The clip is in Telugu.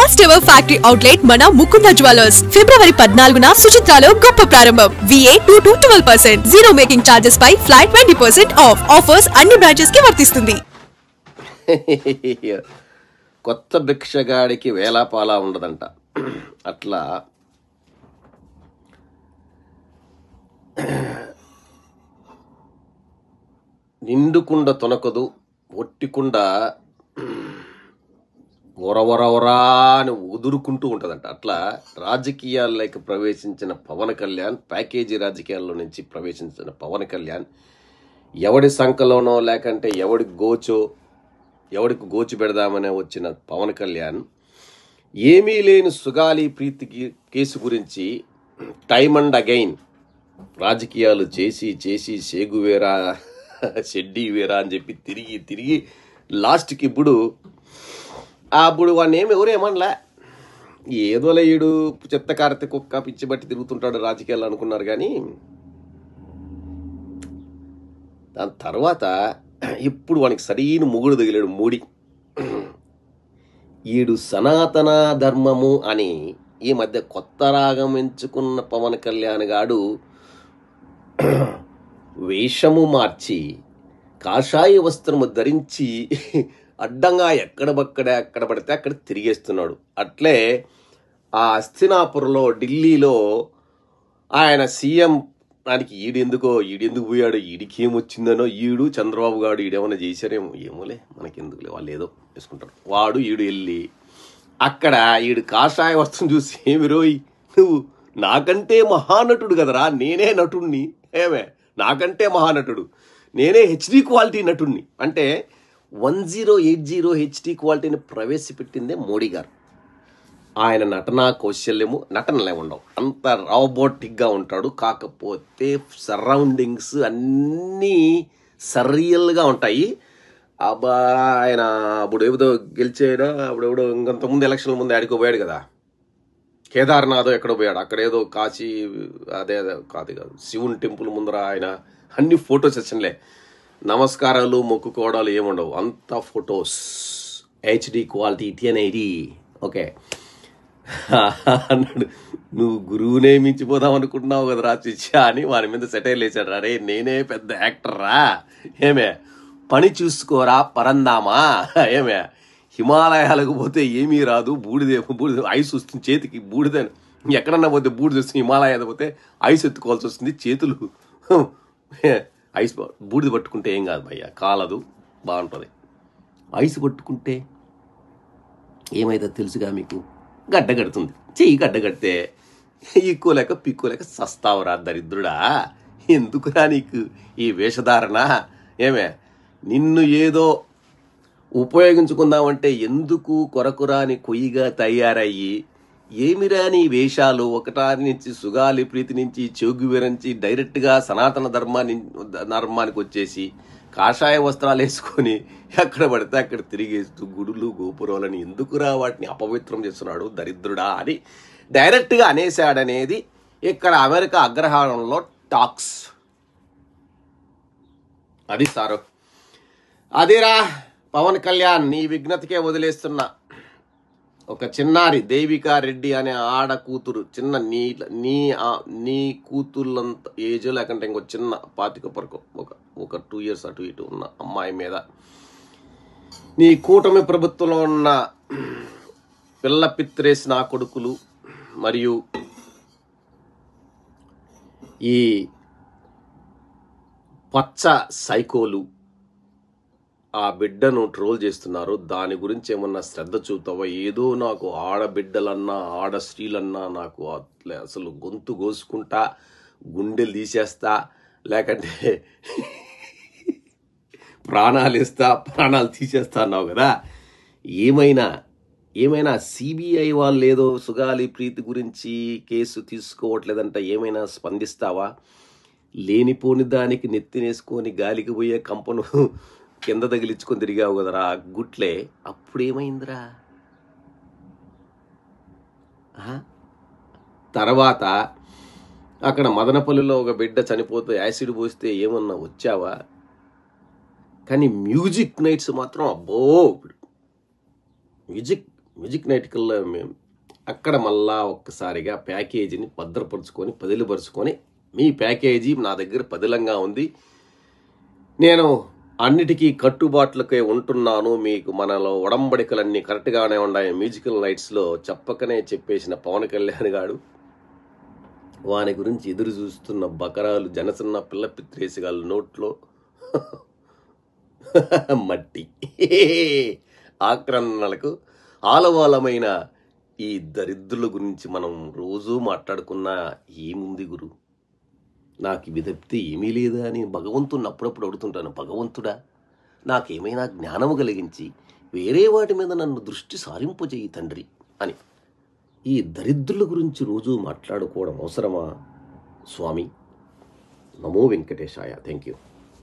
ఫస్ట్ ఎవర్ ఫ్యాక్టరీ అవుట్లెట్ మన ముకుంద జ్యువెలర్స్ ఫిబ్రవరి 14న సుచిత్రాలో గొప్ప ప్రారంభం. VA 2 to 12%, zero making charges పై ఫ్లాట్ 20% ఆఫ్. ఆఫర్స్ అన్ని బ్రాంచెస్ కి వర్తిస్తుంది. కొత్త భిక్షగాడికి వేలాపాలా ఉండదంట. అట్లా నిండుకుండ తొనకదు, ఒట్టికుండ ఒరవరవరా అని ఉదురుకుంటూ ఉంటుందంట. అట్లా రాజకీయాల్లోకి ప్రవేశించిన పవన్ కళ్యాణ్, ప్యాకేజీ రాజకీయాల్లో నుంచి ప్రవేశించిన పవన్ కళ్యాణ్ ఎవడి సంఖలోనో లేకంటే ఎవడికి గోచు పెడదామనే వచ్చిన పవన్ కళ్యాణ్ ఏమీ లేని సుగాలి ప్రీతికి కేసు గురించి టైమ్ అండ్ అగైన్ రాజకీయాలు చేసి షేగువేరా షెడ్డీ వేరా అని చెప్పి తిరిగి లాస్ట్కి ఇప్పుడు వాడిని ఎవరేమనలే, ఏదోలే ఈడు చెత్త కారత కుక్క పిచ్చి బట్టి తిరుగుతుంటాడు రాజకీయాలు అనుకున్నారు. కానీ దాని తర్వాత ఇప్పుడు వానికి సరైన మొగుడు తగిలాడు మూడి. ఈడు సనాతన ధర్మము అని ఈ మధ్య కొత్త రాగం ఎంచుకున్న పవన్ కళ్యాణ్ గాడు వేషము మార్చి కాషాయ వస్త్రము ధరించి అడ్డంగా ఎక్కడ పడితే అక్కడ తిరిగేస్తున్నాడు. అట్లే ఆ హస్తినాపురంలో ఢిల్లీలో ఆయన సీఎం దానికి ఈడెందుకు పోయాడు, ఈడికి ఏమొచ్చిందనో, చంద్రబాబు గారు ఈడేమన్నా చేశారేమో, ఏమోలే మనకెందుకులే, వాళ్ళు ఏదో వేసుకుంటారు. ఈడు వెళ్ళి అక్కడ కాషాయ వస్త్రం చూసి ఏమి రోయ్ నువ్వు నాకంటే మహానటుడు కదరా, నేనే నటుణ్ణి, నాకంటే మహానటుడు, నేనే HD క్వాలిటీ నటుణ్ణి అంటే 1080 HD క్వాలిటీని ప్రవేశపెట్టిందే మోడీ గారు. ఆయన నటనా కౌశల్యము నటనలే ఉండవు, అంత రాబోటిక్గా ఉంటాడు. కాకపోతే సరౌండింగ్స్ అన్నీ సర్రియల్గా ఉంటాయి. ఆయన అప్పుడు ఏదో గెలిచాడా, అప్పుడెవడో ఇంకంతకుముందు ఎలక్షన్ల ముందు ఆడుకోపోయాడు కదా, కేదార్నాథ్ ఎక్కడో పోయాడు, అక్కడేదో కాశీ అదే కాదు శివుని టెంపుల్ ముందర ఆయన అన్ని ఫోటో సెషన్లే, నమస్కారాలు మొక్కుకోవడాలు ఏముండవు, అంతా ఫొటోస్ HD క్వాలిటీ 1080. ఓకే అన్నాడు, నువ్వు గురువునే మించిపోదాం అనుకుంటున్నావు కదా రాచిచ్చా అని వారి మీద సెటైల్ వేసాడు. అరే నేనే పెద్ద యాక్టర్రా, పని చూసుకోరా పరందామా, హిమాలయాలకు పోతే ఏమీ రాదు, బూడిద ఐస్ వస్తుంది చేతికి, బూడిద ఎక్కడన్నా పోతే బూడిద వస్తుంది, హిమాలయాలు పోతే ఐస్ ఎత్తుకోవాల్సి వస్తుంది, చేతులు ఐస్ బూడిద పట్టుకుంటే ఏం కాదు భయ్య, కాలదు, బాగుంటుంది. ఐస్ పట్టుకుంటే ఏమైతే తెలుసుగా మీకు, గడ్డ కడుతుంది, చెయ్యి గడ్డ కడితే పిక్కోలేక సస్తావురా దరిద్రుడా, ఎందుకురా నీకు ఈ వేషధారణ, నిన్ను ఏదో ఉపయోగించుకుందామంటే ఎందుకు కొరకురాని కొయ్యిగా తయారయ్యి ఏమిరా నీ వేషాలు, ఒకటారి నుంచి సుగాలి ప్రీతి నుంచి చెగువెర నుంచి డైరెక్ట్గా సనాతన ధర్మానికి వచ్చేసి కాషాయ వస్త్రాలు వేసుకొని ఎక్కడ పడితే అక్కడ తిరిగేస్తూ గుడులు గోపురాలని ఎందుకురా వాటిని అపవిత్రం చేస్తున్నాడు దరిద్రుడా అని డైరెక్ట్గా అనేసాడనేది ఇక్కడ అమెరికా అగ్రహారంలో టాక్స్. అది సారు, అదిరా పవన్ కళ్యాణ్ నీ విఘ్నతకే వదిలేస్తున్నా. ఒక చిన్నారి దేవికా రెడ్డి అనే ఆడ కూతురు, చిన్న నీ కూతుర్లంత ఏజ్ లేకంటే ఇంకో చిన్న 25 వరకు ఒక 2 years అటు ఇటు ఉన్న అమ్మాయి మీద నీ కూటమి ప్రభుత్వంలో ఉన్న పిల్ల పిత్రేసి నా కొడుకులు మరియు ఈ పచ్చ సైకోలు ఆ బిడ్డను ట్రోల్ చేస్తున్నారు. దాని గురించి ఏమన్నా శ్రద్ధ చూపుతావా? ఏదో నాకు ఆడబిడ్డలన్నా ఆడ స్త్రీలన్నా నాకు అసలు గొంతు కోసుకుంటా, గుండెలు తీసేస్తా, లేకంటే ప్రాణాలు తీసేస్తా అన్నావు కదా. ఏమైనా సిబిఐ వాళ్ళు ఏదో సుగాలి ప్రీతి గురించి కేసు తీసుకోవట్లేదంట, ఏమైనా స్పందిస్తావా? లేనిపోని దానికి నెత్తినేసుకొని గాలికి పోయే కంపను కింద తగిలించుకొని తిరిగావు కదరా గుట్లే, అప్పుడేమైందిరా? తర్వాత అక్కడ మదనపల్లిలో ఒక బిడ్డ చనిపోతే యాసిడ్ పోస్తే ఏమన్నా వచ్చావా? కానీ మ్యూజిక్ నైట్స్ మాత్రం అబ్బో, మ్యూజిక్ నైట్కల్లో మేము అక్కడ మళ్ళా ఒక్కసారిగా ప్యాకేజీని భద్రపరుచుకొని పదిలిపరుచుకొని మీ ప్యాకేజీ నా దగ్గర పదిలంగా ఉంది, నేను అన్నిటికీ కట్టుబాట్లకే ఉంటున్నాను, మీకు మనలో ఒడంబడికలన్నీ కరెక్ట్గానే ఉన్నాయి మ్యూజికల్ నైట్స్లో చెప్పకనే చెప్పేసిన పవన్ కళ్యాణ్ గారు వాని గురించి ఎదురు చూస్తున్న బకరాలు జనసన్న పిల్ల పిత్రేసిగాళ్ళ నోట్లో మట్టి ఆక్రమణలకు ఆలవాలమైన ఈ దరిద్రుల గురించి మనం రోజూ మాట్లాడుకున్నా ఏముంది గురు, నాకు ఇవి తప్పితే ఏమీ లేదా అని భగవంతుని అప్పుడప్పుడు అడుగుతుంటాను. భగవంతుడా, నాకేమైనా జ్ఞానము కలిగించి వేరే వాటి మీద నన్ను దృష్టి సారింపజేయి తండ్రి అని. ఈ దరిద్రుల గురించి రోజు మాట్లాడుకోవడం అవసరమా స్వామి? నమో వెంకటేశాయ. Thank you.